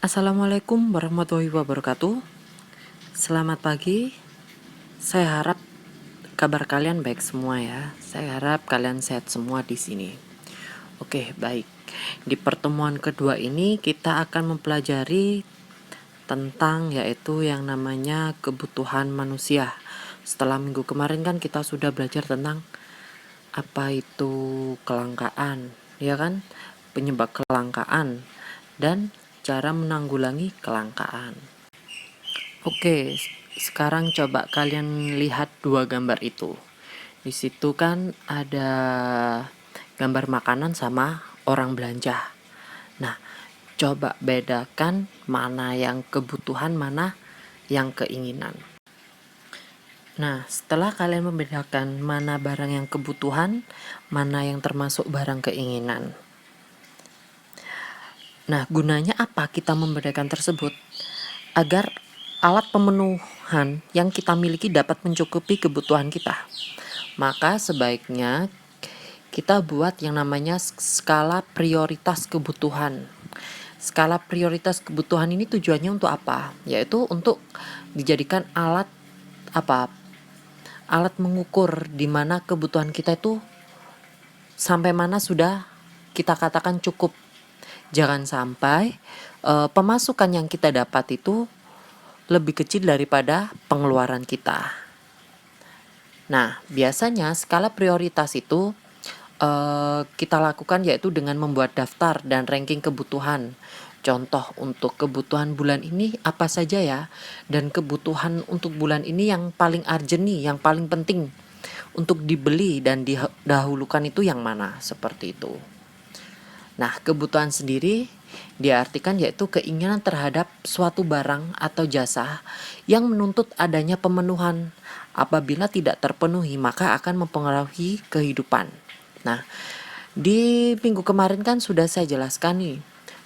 Assalamualaikum warahmatullahi wabarakatuh. Selamat pagi. Saya harap kabar kalian baik semua ya. Saya harap kalian sehat semua di sini. Oke, baik. Di pertemuan kedua ini kita akan mempelajari tentang yaitu yang namanya kebutuhan manusia. Setelah minggu kemarin kan kita sudah belajar tentang apa itu kelangkaan, ya kan? Penyebab kelangkaan dan cara menanggulangi kelangkaan. Oke, sekarang coba kalian lihat dua gambar itu. Di situ kan ada gambar makanan sama orang belanja. Nah, coba bedakan mana yang kebutuhan, mana yang keinginan. Nah, setelah kalian membedakan mana barang yang kebutuhan, mana yang termasuk barang keinginan. Nah, gunanya apa kita membedakan tersebut? Agar alat pemenuhan yang kita miliki dapat mencukupi kebutuhan kita. Maka sebaiknya kita buat yang namanya skala prioritas kebutuhan. Skala prioritas kebutuhan ini tujuannya untuk apa? Yaitu untuk dijadikan alat alat mengukur di mana kebutuhan kita itu sampai mana sudah kita katakan cukup. Jangan sampai pemasukan yang kita dapat itu lebih kecil daripada pengeluaran kita. Nah, biasanya skala prioritas itu kita lakukan yaitu dengan membuat daftar dan ranking kebutuhan. Contoh untuk kebutuhan bulan ini apa saja ya? Dan kebutuhan untuk bulan ini yang paling urgent nih, yang paling penting untuk dibeli dan didahulukan itu yang mana? Seperti itu. Nah, kebutuhan sendiri diartikan yaitu keinginan terhadap suatu barang atau jasa yang menuntut adanya pemenuhan. Apabila tidak terpenuhi, maka akan mempengaruhi kehidupan. Nah, di minggu kemarin kan sudah saya jelaskan nih,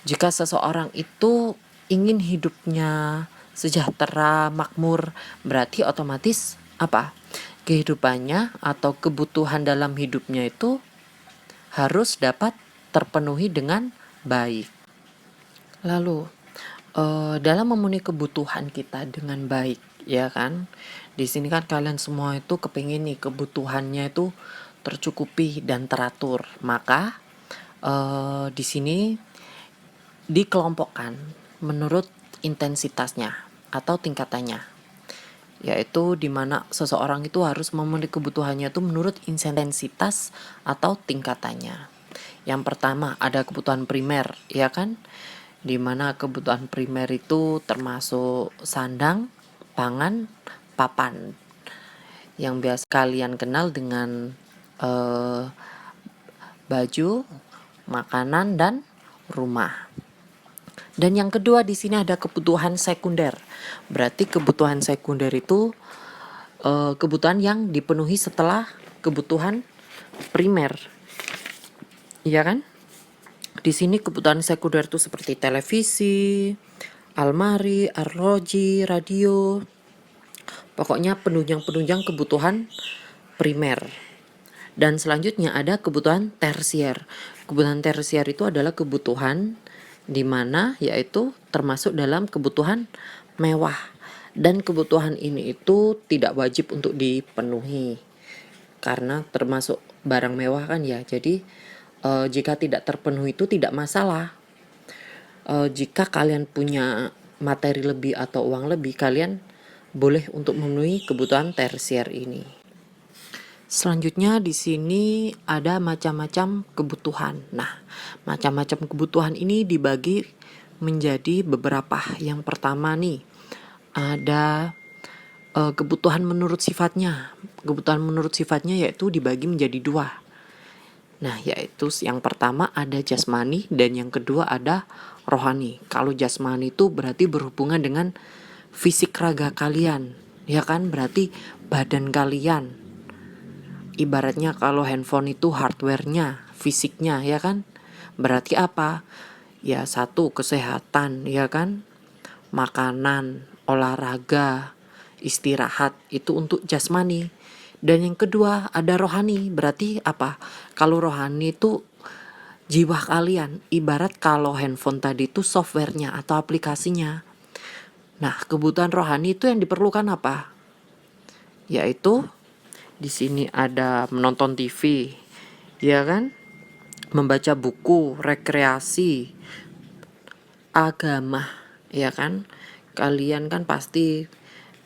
jika seseorang itu ingin hidupnya sejahtera, makmur, berarti otomatis apa? Kehidupannya atau kebutuhan dalam hidupnya itu harus dapat terpenuhi dengan baik. Lalu, dalam memenuhi kebutuhan kita dengan baik, ya kan? Di sini kan kalian semua itu kepingin nih kebutuhannya itu tercukupi dan teratur. Maka di sini dikelompokkan menurut intensitasnya atau tingkatannya, yaitu di mana seseorang itu harus memenuhi kebutuhannya itu menurut intensitas atau tingkatannya. Yang pertama ada kebutuhan primer, ya kan? Di mana kebutuhan primer itu termasuk sandang, pangan, papan, yang biasa kalian kenal dengan baju, makanan, dan rumah. Dan yang kedua di sini ada kebutuhan sekunder. Berarti kebutuhan sekunder itu kebutuhan yang dipenuhi setelah kebutuhan primer, iya kan? Di sini kebutuhan sekunder itu seperti televisi, almari, arloji, radio. Pokoknya penunjang-penunjang kebutuhan primer. Dan selanjutnya ada kebutuhan tersier. Kebutuhan tersier itu adalah kebutuhan di mana yaitu termasuk dalam kebutuhan mewah. Dan kebutuhan ini itu tidak wajib untuk dipenuhi karena termasuk barang mewah kan ya. Jadi jika tidak terpenuhi itu tidak masalah. Jika kalian punya materi lebih atau uang lebih, kalian boleh untuk memenuhi kebutuhan tersier ini. Selanjutnya di sini ada macam-macam kebutuhan. Nah, macam-macam kebutuhan ini dibagi menjadi beberapa. Yang pertama nih, ada kebutuhan menurut sifatnya. Kebutuhan menurut sifatnya yaitu dibagi menjadi dua. Nah, yaitu yang pertama ada jasmani dan yang kedua ada rohani. Kalau jasmani itu berarti berhubungan dengan fisik raga kalian, ya kan? Berarti badan kalian. Ibaratnya kalau handphone itu hardware-nya, fisiknya, ya kan? Berarti apa? Ya satu, kesehatan, ya kan? Makanan, olahraga, istirahat, itu untuk jasmani. Dan yang kedua ada rohani, berarti apa? Kalau rohani itu Jiwa kalian ibarat kalau handphone tadi itu softwarenya atau aplikasinya. Nah, kebutuhan rohani itu yang diperlukan apa? Yaitu di sini ada menonton TV, ya kan? Membaca buku, rekreasi, agama, ya kan? Kalian kan pasti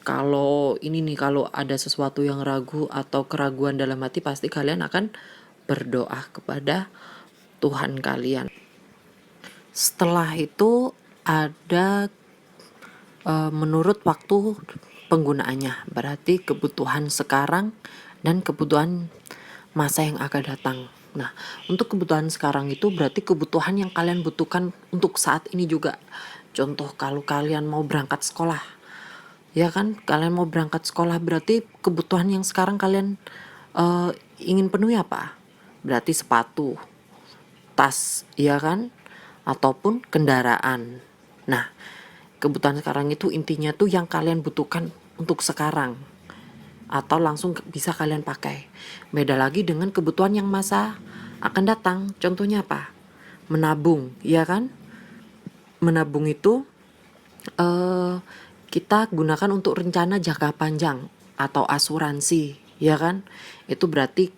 kalau ini nih, kalau ada sesuatu yang ragu atau keraguan dalam hati, pasti kalian akan berdoa kepada Tuhan kalian. Setelah itu ada menurut waktu penggunaannya, berarti kebutuhan sekarang dan kebutuhan masa yang akan datang. Nah, untuk kebutuhan sekarang itu berarti kebutuhan yang kalian butuhkan untuk saat ini juga. Contoh kalau kalian mau berangkat sekolah, ya kan? Kalian mau berangkat sekolah berarti kebutuhan yang sekarang kalian ingin penuhi apa? Berarti sepatu, tas, ya kan? Ataupun kendaraan. Nah, kebutuhan sekarang itu intinya tuh yang kalian butuhkan untuk sekarang atau langsung bisa kalian pakai. Beda lagi dengan kebutuhan yang masa akan datang. Contohnya apa? Menabung, ya kan? Menabung itu kita gunakan untuk rencana jangka panjang atau asuransi, ya kan? Itu berarti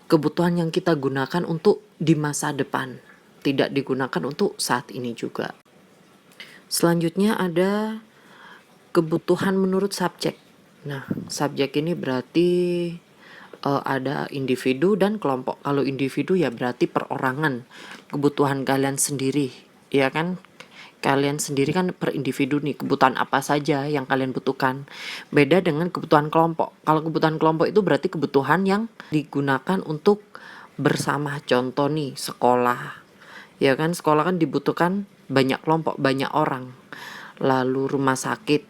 kebutuhan yang kita gunakan untuk di masa depan, tidak digunakan untuk saat ini juga. Selanjutnya ada kebutuhan menurut subjek. Nah, subjek ini berarti ada individu dan kelompok. Kalau individu ya berarti perorangan, kebutuhan kalian sendiri, ya kan? Kalian sendiri kan per individu nih, kebutuhan apa saja yang kalian butuhkan. Beda dengan kebutuhan kelompok. Kalau kebutuhan kelompok itu berarti kebutuhan yang digunakan untuk bersama. Contoh nih, sekolah. Ya kan, sekolah kan dibutuhkan banyak kelompok, banyak orang. Lalu rumah sakit,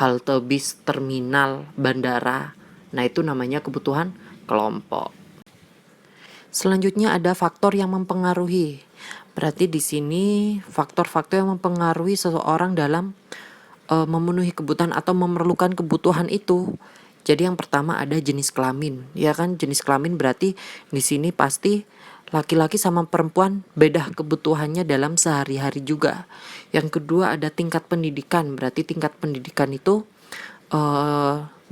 halte bis, terminal, bandara. Nah, itu namanya kebutuhan kelompok. Selanjutnya ada faktor yang mempengaruhi. Berarti di sini faktor-faktor yang mempengaruhi seseorang dalam memenuhi kebutuhan atau memerlukan kebutuhan itu. Jadi yang pertama ada jenis kelamin, ya kan? Jenis kelamin berarti di sini pasti laki-laki sama perempuan beda kebutuhannya dalam sehari-hari juga. Yang kedua ada tingkat pendidikan, berarti tingkat pendidikan itu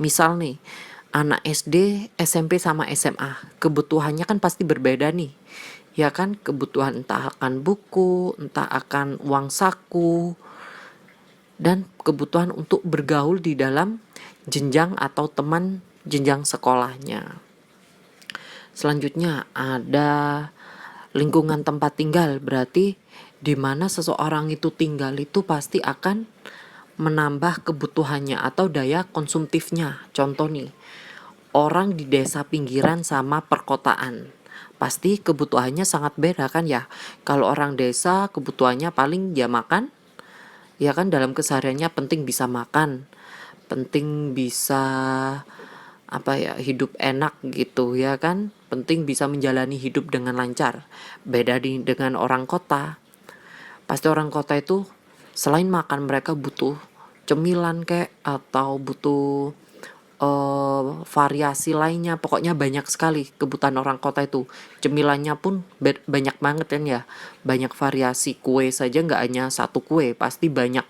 misal nih anak SD, SMP sama SMA, kebutuhannya kan pasti berbeda nih. Ya kan, kebutuhan entah akan buku, entah akan uang saku, dan kebutuhan untuk bergaul di dalam jenjang atau teman jenjang sekolahnya. Selanjutnya ada lingkungan tempat tinggal, berarti di mana seseorang itu tinggal itu pasti akan menambah kebutuhannya atau daya konsumtifnya. Contoh nih, orang di desa pinggiran sama perkotaan, pasti kebutuhannya sangat beda kan ya. Kalau orang desa kebutuhannya paling ya makan, ya kan, dalam kesehariannya penting bisa makan, penting bisa apa ya, hidup enak gitu ya kan, penting bisa menjalani hidup dengan lancar. Beda dengan orang kota, pasti orang kota itu selain makan mereka butuh cemilan kek atau butuh variasi lainnya. Pokoknya banyak sekali kebutuhan orang kota itu. Cemilannya pun banyak banget kan ya, banyak variasi. Kue saja nggak hanya satu kue, pasti banyak.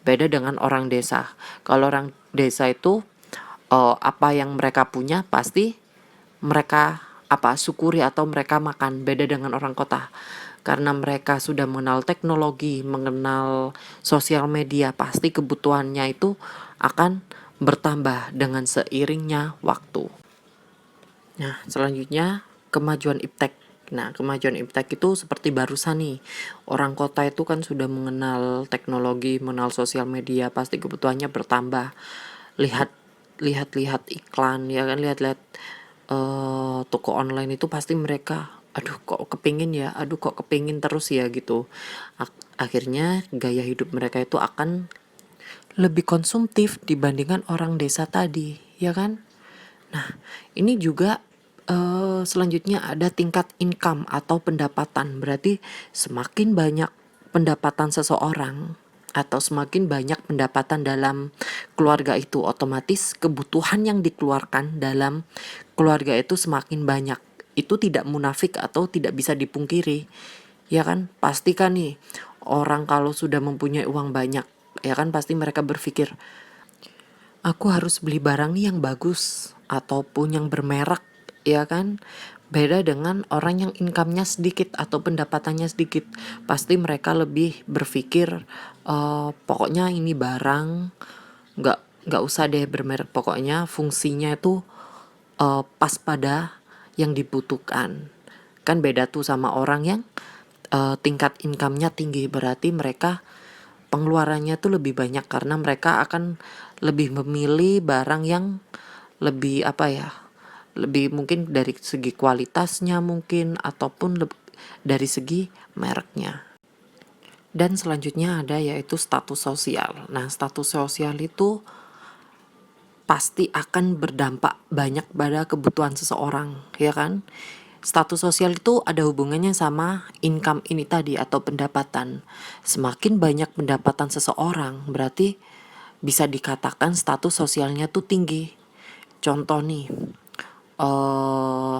Beda dengan orang desa. Kalau orang desa itu apa yang mereka punya pasti mereka syukuri atau mereka makan. Beda dengan orang kota, karena mereka sudah mengenal teknologi, mengenal sosial media, pasti kebutuhannya itu akan bertambah dengan seiringnya waktu. Nah, selanjutnya kemajuan iptek. Nah, kemajuan iptek itu seperti barusan nih, orang kota itu kan sudah mengenal teknologi, mengenal sosial media, pasti kebutuhannya bertambah. Lihat lihat iklan, ya kan, lihat-lihat toko online itu pasti mereka, aduh kok kepingin terus ya gitu. Akhirnya gaya hidup mereka itu akan lebih konsumtif dibandingkan orang desa tadi, ya kan? Nah, ini juga selanjutnya ada tingkat income atau pendapatan. Berarti semakin banyak pendapatan seseorang atau semakin banyak pendapatan dalam keluarga itu, otomatis kebutuhan yang dikeluarkan dalam keluarga itu semakin banyak. itu tidak munafik atau tidak bisa dipungkiri. Ya kan, pasti kan nih orang kalau sudah mempunyai uang banyak, ya kan pasti mereka berpikir, aku harus beli barang nih yang bagus ataupun yang bermerek, ya kan? Beda dengan orang yang income-nya sedikit atau pendapatannya sedikit. Pasti mereka lebih berpikir, pokoknya ini barang nggak usah deh bermerek, pokoknya fungsinya itu pas pada yang dibutuhkan. Kan beda tuh sama orang yang tingkat income-nya tinggi, berarti mereka pengeluarannya tuh lebih banyak karena mereka akan lebih memilih barang yang lebih lebih mungkin dari segi kualitasnya mungkin ataupun dari segi mereknya. Dan selanjutnya ada yaitu status sosial. Nah, status sosial itu pasti akan berdampak banyak pada kebutuhan seseorang, ya kan? Status sosial itu ada hubungannya sama income ini tadi atau pendapatan. Semakin banyak pendapatan seseorang, berarti bisa dikatakan status sosialnya tuh tinggi. Contoh nih, eh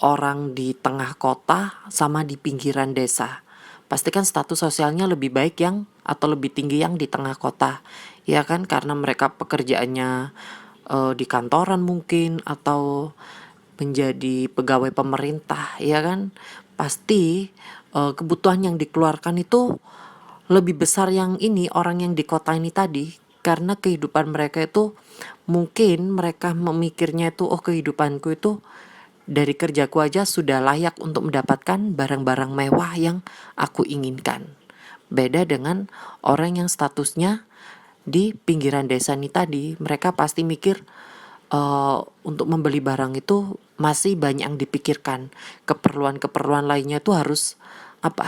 orang di tengah kota sama di pinggiran desa. Pastikan status sosialnya lebih baik yang atau lebih tinggi yang di tengah kota. Ya kan, karena mereka pekerjaannya di kantoran mungkin atau menjadi pegawai pemerintah, ya kan. Pasti kebutuhan yang dikeluarkan itu lebih besar yang ini orang yang di kota ini tadi, karena kehidupan mereka itu mungkin mereka memikirnya itu, oh kehidupanku itu dari kerjaku aja sudah layak untuk mendapatkan barang-barang mewah yang aku inginkan. Beda dengan orang yang statusnya di pinggiran desa ini tadi, mereka pasti mikir untuk membeli barang itu masih banyak yang dipikirkan. Keperluan-keperluan lainnya itu harus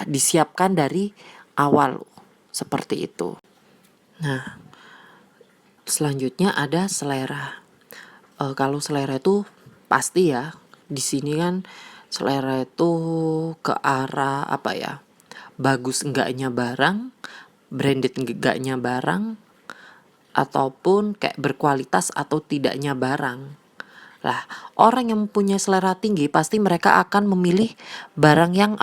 disiapkan dari awal seperti itu. Nah, selanjutnya ada selera. Kalau selera itu pasti ya, di sini kan selera itu ke arah bagus enggaknya barang, branded enggaknya barang, ataupun kayak berkualitas atau tidaknya barang. Lah, orang yang mempunyai selera tinggi pasti mereka akan memilih barang yang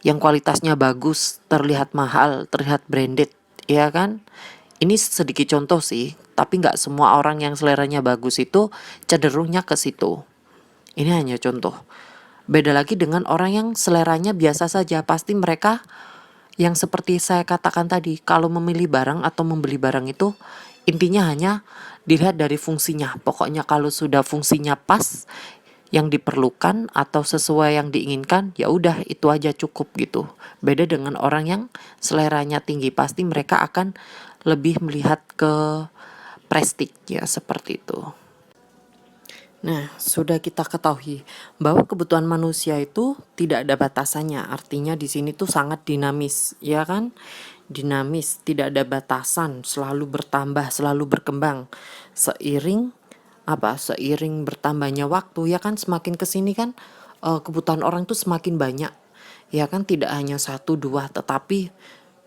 yang kualitasnya bagus, terlihat mahal, terlihat branded, ya kan? Ini sedikit contoh sih, tapi nggak semua orang yang seleranya bagus itu cenderungnya ke situ. Ini hanya contoh. Beda lagi dengan orang yang seleranya biasa saja, pasti mereka yang seperti saya katakan tadi, kalau memilih barang atau membeli barang itu intinya hanya dilihat dari fungsinya. Pokoknya kalau sudah fungsinya pas yang diperlukan atau sesuai yang diinginkan, ya udah itu aja cukup gitu. Beda dengan orang yang seleranya tinggi, pasti mereka akan lebih melihat ke prestige ya seperti itu. Nah, sudah kita ketahui bahwa kebutuhan manusia itu tidak ada batasannya. Artinya di sini tuh sangat dinamis, ya kan? Dinamis, tidak ada batasan, selalu bertambah, selalu berkembang. Seiring Seiring bertambahnya waktu, ya kan, semakin kesini kan kebutuhan orang tuh semakin banyak. Ya kan, tidak hanya satu dua tetapi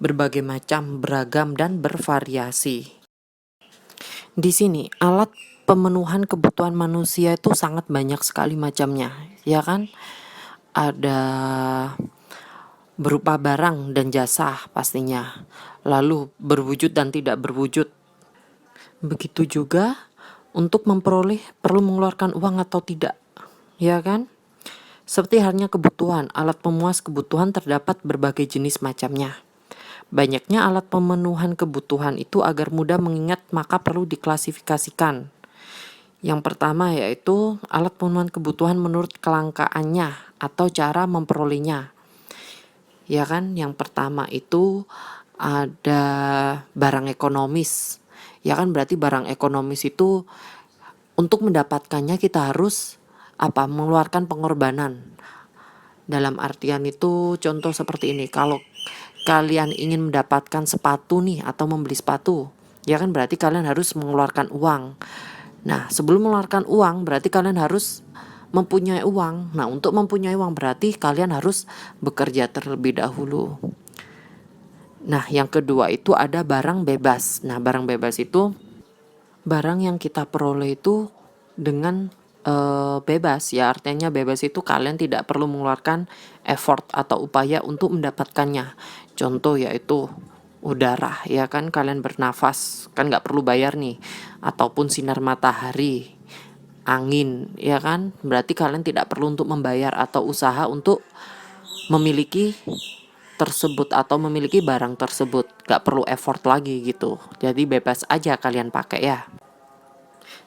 berbagai macam, beragam dan bervariasi. Di sini alat pemenuhan kebutuhan manusia itu sangat banyak sekali macamnya, ya kan? Ada berupa barang dan jasa pastinya. Lalu berwujud dan tidak berwujud. Begitu juga untuk memperoleh perlu mengeluarkan uang atau tidak, ya kan? Seperti halnya kebutuhan, alat pemuas kebutuhan terdapat berbagai jenis macamnya. Banyaknya alat pemenuhan kebutuhan itu agar mudah mengingat maka perlu diklasifikasikan. Yang pertama yaitu alat pemenuhan kebutuhan menurut kelangkaannya atau cara memperolehnya. Ya kan, yang pertama itu ada barang ekonomis. Ya kan, berarti barang ekonomis itu untuk mendapatkannya kita harus mengeluarkan pengorbanan. Dalam artian itu contoh seperti ini, kalau kalian ingin mendapatkan sepatu nih atau membeli sepatu, ya kan berarti kalian harus mengeluarkan uang. Nah, sebelum mengeluarkan uang berarti kalian harus mempunyai uang. Nah, untuk mempunyai uang berarti kalian harus bekerja terlebih dahulu. Nah, yang kedua itu ada barang bebas. Nah, barang bebas itu barang yang kita peroleh itu dengan bebas ya, artinya bebas itu kalian tidak perlu mengeluarkan effort atau upaya untuk mendapatkannya. Contoh yaitu udara, ya kan, kalian bernafas kan nggak perlu bayar nih, ataupun sinar matahari, angin, ya kan, berarti kalian tidak perlu untuk membayar atau usaha untuk memiliki tersebut atau memiliki barang tersebut, nggak perlu effort lagi gitu, jadi bebas aja kalian pakai ya.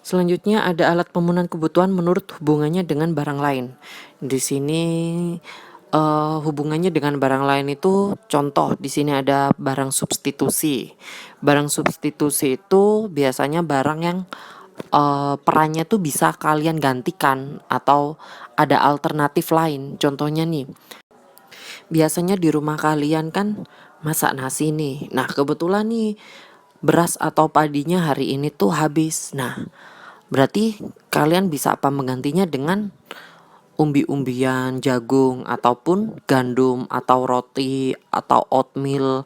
Selanjutnya ada alat pemenuhan kebutuhan menurut hubungannya dengan barang lain. Di sini hubungannya dengan barang lain itu, contoh di sini ada barang substitusi. Barang substitusi itu biasanya barang yang perannya tuh bisa kalian gantikan atau ada alternatif lain. Contohnya nih, biasanya di rumah kalian kan masak nasi nih. Nah, kebetulan nih beras atau padinya hari ini tuh habis. Nah, berarti kalian bisa apa menggantinya dengan umbi-umbian, jagung, ataupun gandum, atau roti, atau oatmeal.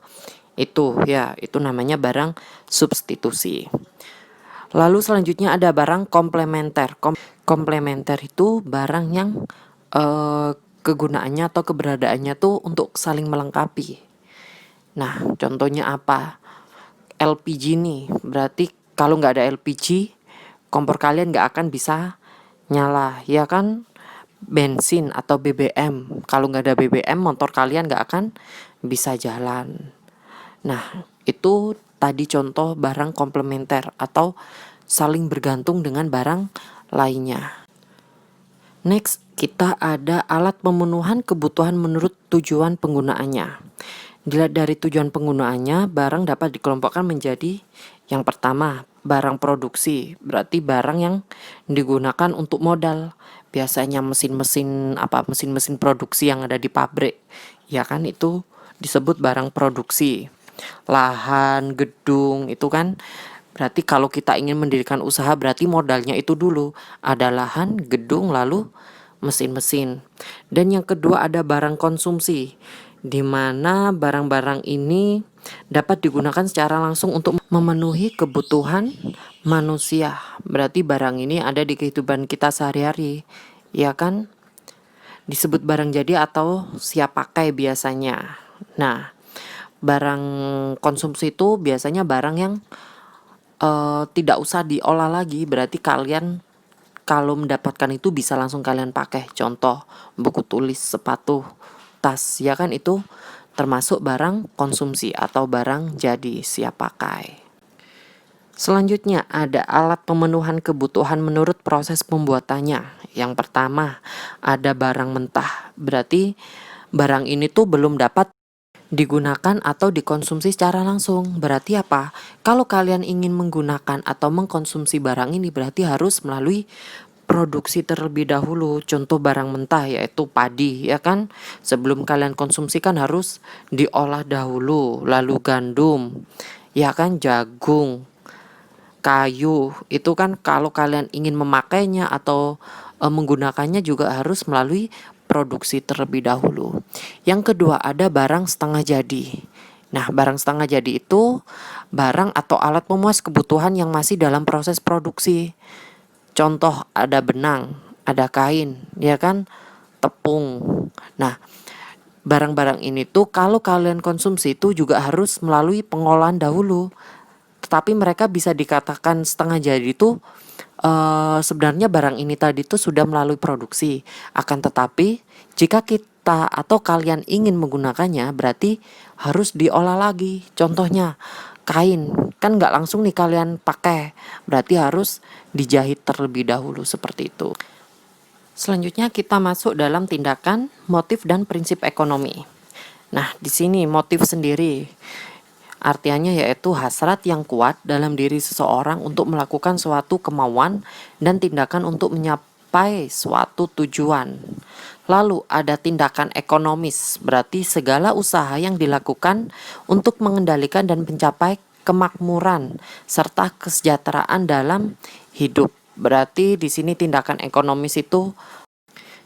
Itu ya, itu namanya barang substitusi. Lalu selanjutnya ada barang komplementer. Komplementer itu barang yang kegunaannya atau keberadaannya tuh untuk saling melengkapi. Nah, contohnya apa? LPG nih, berarti kalau nggak ada LPG, kompor kalian nggak akan bisa nyala, ya kan? Bensin atau BBM, kalau nggak ada BBM, motor kalian nggak akan bisa jalan. Nah, itu tadi contoh barang komplementer atau saling bergantung dengan barang lainnya. Next, kita ada alat pemenuhan kebutuhan menurut tujuan penggunaannya. Dilihat dari tujuan penggunaannya, barang dapat dikelompokkan menjadi yang pertama, barang produksi, berarti barang yang digunakan untuk modal. Biasanya mesin-mesin produksi yang ada di pabrik, ya kan, itu disebut barang produksi. Lahan, gedung, itu kan berarti kalau kita ingin mendirikan usaha berarti modalnya itu dulu. Ada lahan, gedung, lalu mesin-mesin. Dan yang kedua ada barang konsumsi, di mana barang-barang ini dapat digunakan secara langsung untuk memenuhi kebutuhan manusia. Berarti barang ini ada di kehidupan kita sehari-hari, ya kan? Disebut barang jadi atau siap pakai biasanya. Nah, barang konsumsi itu biasanya barang yang tidak usah diolah lagi, berarti kalian kalau mendapatkan itu bisa langsung kalian pakai. Contoh buku tulis, sepatu, tas, ya kan, itu termasuk barang konsumsi atau barang jadi siap pakai. Selanjutnya ada alat pemenuhan kebutuhan menurut proses pembuatannya. Yang pertama ada barang mentah, berarti barang ini tuh belum dapat digunakan atau dikonsumsi secara langsung. Berarti apa? Kalau kalian ingin menggunakan atau mengkonsumsi barang ini berarti harus melalui produksi terlebih dahulu. Contoh barang mentah yaitu padi, ya kan? Sebelum kalian konsumsikan harus diolah dahulu. Lalu gandum, ya kan, jagung, kayu. Itu kan kalau kalian ingin memakainya atau menggunakannya juga harus melalui produksi terlebih dahulu. Yang kedua ada barang setengah jadi. Nah, barang setengah jadi itu barang atau alat pemuas kebutuhan yang masih dalam proses produksi. Contoh ada benang, ada kain, ya kan, tepung. Nah, barang-barang ini tuh kalau kalian konsumsi itu juga harus melalui pengolahan dahulu. Tetapi mereka bisa dikatakan setengah jadi itu sebenarnya barang ini tadi itu sudah melalui produksi. Akan tetapi jika kita atau kalian ingin menggunakannya berarti harus diolah lagi. Contohnya kain, kan nggak langsung nih kalian pakai, berarti harus dijahit terlebih dahulu seperti itu. Selanjutnya kita masuk dalam tindakan, motif, dan prinsip ekonomi. Nah, di sini motif sendiri artinya yaitu hasrat yang kuat dalam diri seseorang untuk melakukan suatu kemauan dan tindakan untuk mencapai suatu tujuan. Lalu ada tindakan ekonomis, berarti segala usaha yang dilakukan untuk mengendalikan dan mencapai kemakmuran serta kesejahteraan dalam hidup. Berarti di sini tindakan ekonomis itu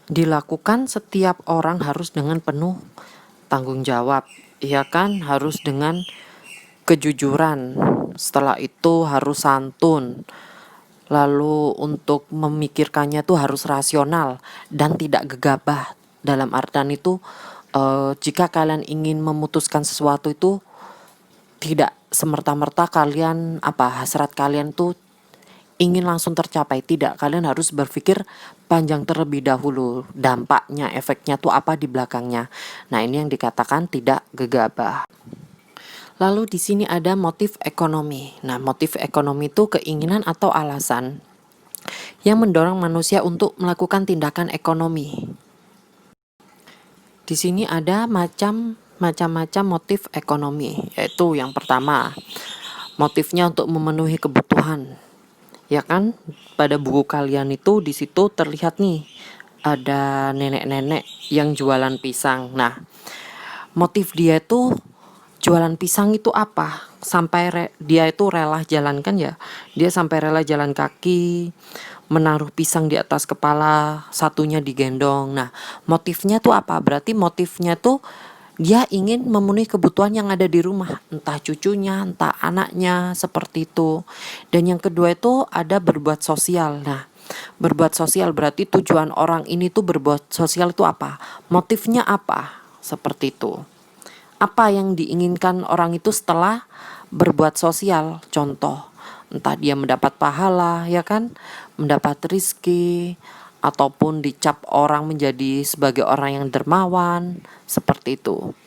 dilakukan setiap orang harus dengan penuh tanggung jawab, ya kan, harus dengan kejujuran, setelah itu harus santun, Lalu untuk memikirkannya tuh harus rasional dan tidak gegabah. Dalam artian itu, jika kalian ingin memutuskan sesuatu itu tidak semerta-merta kalian hasrat kalian tuh ingin langsung tercapai. Tidak, kalian harus berpikir panjang terlebih dahulu. Dampaknya, efeknya tuh apa di belakangnya. Nah, ini yang dikatakan tidak gegabah. Lalu di sini ada motif ekonomi. Nah, motif ekonomi itu keinginan atau alasan yang mendorong manusia untuk melakukan tindakan ekonomi. Di sini ada macam-macam motif ekonomi, yaitu yang pertama, motifnya untuk memenuhi kebutuhan. Ya kan, pada buku kalian itu di situ terlihat nih ada nenek-nenek yang jualan pisang. Nah, motif dia itu jualan pisang itu apa? Sampai dia itu rela jalankan ya. Dia sampai rela jalan kaki, menaruh pisang di atas kepala, satunya digendong. Nah, motifnya tuh apa? Berarti motifnya tuh dia ingin memenuhi kebutuhan yang ada di rumah, entah cucunya, entah anaknya, seperti itu. Dan yang kedua itu ada berbuat sosial. Nah, berbuat sosial berarti tujuan orang ini tuh berbuat sosial itu apa? Motifnya apa? Seperti itu. Apa yang diinginkan orang itu setelah berbuat sosial? Contoh, entah dia mendapat pahala, ya kan, mendapat rizki, ataupun dicap orang menjadi sebagai orang yang dermawan, seperti itu.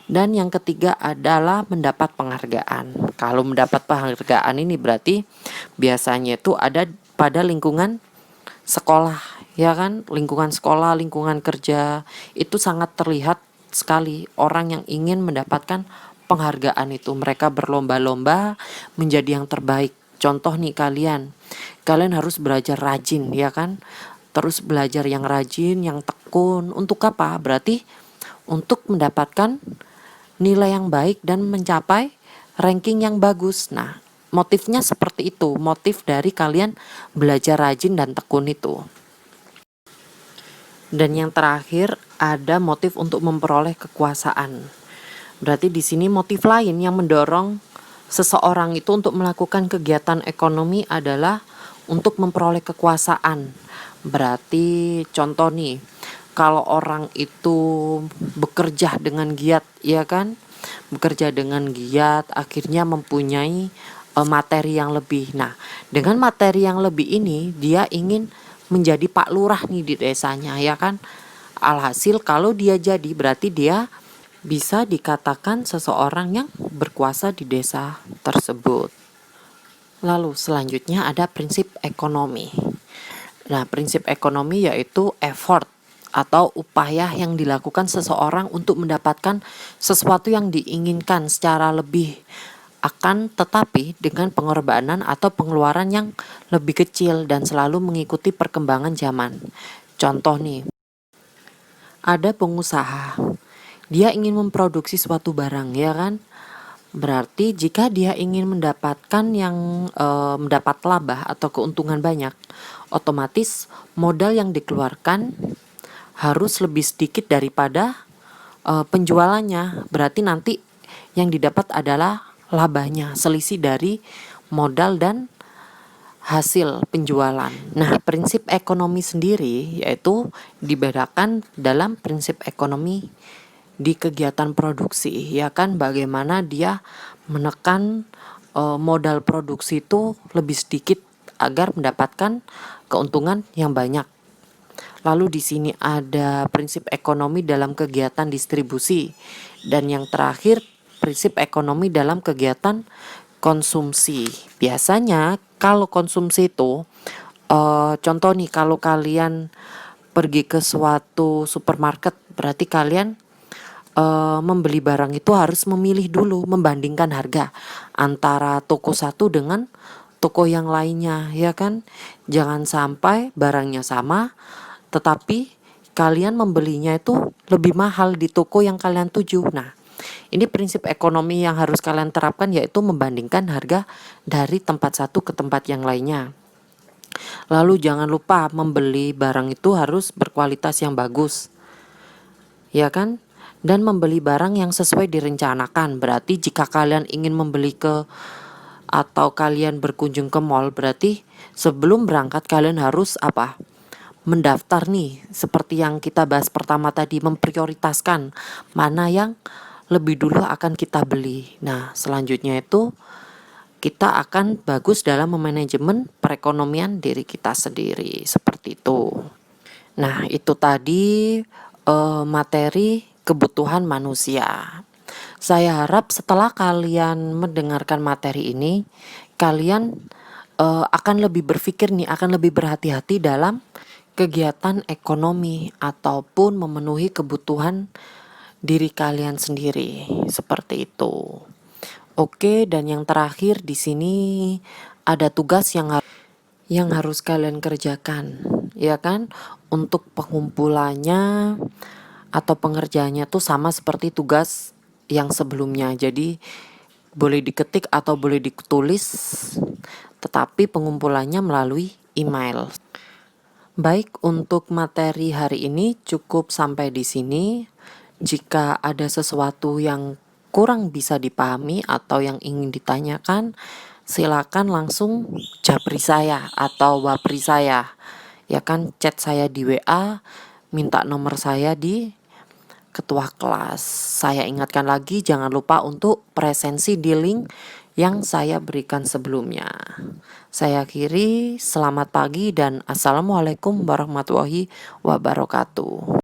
Dan yang ketiga adalah mendapat penghargaan. Kalau mendapat penghargaan ini berarti biasanya itu ada pada lingkungan sekolah, ya kan, lingkungan sekolah, lingkungan kerja, itu sangat terlihat sekali orang yang ingin mendapatkan penghargaan itu. Mereka berlomba-lomba menjadi yang terbaik. Contoh nih, kalian harus belajar rajin, ya kan, terus belajar yang rajin, yang tekun. Untuk apa? Berarti untuk mendapatkan nilai yang baik dan mencapai ranking yang bagus. Nah, motifnya seperti itu, motif dari kalian belajar rajin dan tekun itu. Dan yang terakhir ada motif untuk memperoleh kekuasaan. Berarti di sini motif lain yang mendorong seseorang itu untuk melakukan kegiatan ekonomi adalah untuk memperoleh kekuasaan. Berarti contoh nih, kalau orang itu bekerja dengan giat, ya kan? Bekerja dengan giat akhirnya mempunyai materi yang lebih. Nah, dengan materi yang lebih ini dia ingin menjadi Pak Lurah nih di desanya, ya kan? Alhasil kalau dia jadi berarti dia bisa dikatakan seseorang yang berkuasa di desa tersebut. Lalu selanjutnya ada prinsip ekonomi. Nah, prinsip ekonomi yaitu effort atau upaya yang dilakukan seseorang untuk mendapatkan sesuatu yang diinginkan secara lebih, akan tetapi dengan pengorbanan atau pengeluaran yang lebih kecil dan selalu mengikuti perkembangan zaman. Contoh nih, ada pengusaha, dia ingin memproduksi suatu barang, ya kan? Berarti jika dia ingin mendapatkan yang mendapat laba atau keuntungan banyak, otomatis modal yang dikeluarkan harus lebih sedikit daripada penjualannya. Berarti nanti yang didapat adalah labanya, selisih dari modal dan hasil penjualan. Nah, prinsip ekonomi sendiri yaitu dibedakan dalam prinsip ekonomi di kegiatan produksi, ya kan, bagaimana dia menekan modal produksi itu lebih sedikit agar mendapatkan keuntungan yang banyak. Lalu di sini ada prinsip ekonomi dalam kegiatan distribusi, dan yang terakhir prinsip ekonomi dalam kegiatan konsumsi. Biasanya kalau konsumsi itu contoh nih, kalau kalian pergi ke suatu supermarket, berarti kalian membeli barang itu harus memilih dulu, membandingkan harga antara toko satu dengan toko yang lainnya, ya kan? Jangan sampai barangnya sama tetapi kalian membelinya itu lebih mahal di toko yang kalian tuju. Nah, ini prinsip ekonomi yang harus kalian terapkan, yaitu membandingkan harga dari tempat satu ke tempat yang lainnya. Lalu jangan lupa membeli barang itu harus berkualitas yang bagus, ya kan? Dan membeli barang yang sesuai direncanakan. Berarti jika kalian ingin membeli atau kalian berkunjung ke mall, berarti sebelum berangkat kalian harus apa? Mendaftar nih, seperti yang kita bahas pertama tadi, memprioritaskan mana yang lebih dulu akan kita beli. Nah, selanjutnya itu kita akan bagus dalam memanajemen perekonomian diri kita sendiri, seperti itu. Nah, itu tadi materi kebutuhan manusia. Saya harap setelah kalian mendengarkan materi ini, kalian akan lebih berpikir nih, akan lebih berhati-hati dalam kegiatan ekonomi ataupun memenuhi kebutuhan diri kalian sendiri, seperti itu. Oke, dan yang terakhir di sini ada tugas yang harus kalian kerjakan, ya kan? Untuk pengumpulannya atau pengerjaannya tuh sama seperti tugas yang sebelumnya. Jadi boleh diketik atau boleh ditulis, tetapi pengumpulannya melalui email. Baik, untuk materi hari ini cukup sampai di sini. Jika ada sesuatu yang kurang bisa dipahami atau yang ingin ditanyakan, silakan langsung japri saya atau wapri saya. Ya kan, chat saya di WA, minta nomor saya di ketua kelas. Saya ingatkan lagi, jangan lupa untuk presensi di link yang saya berikan sebelumnya. Saya akhiri, selamat pagi dan assalamualaikum warahmatullahi wabarakatuh.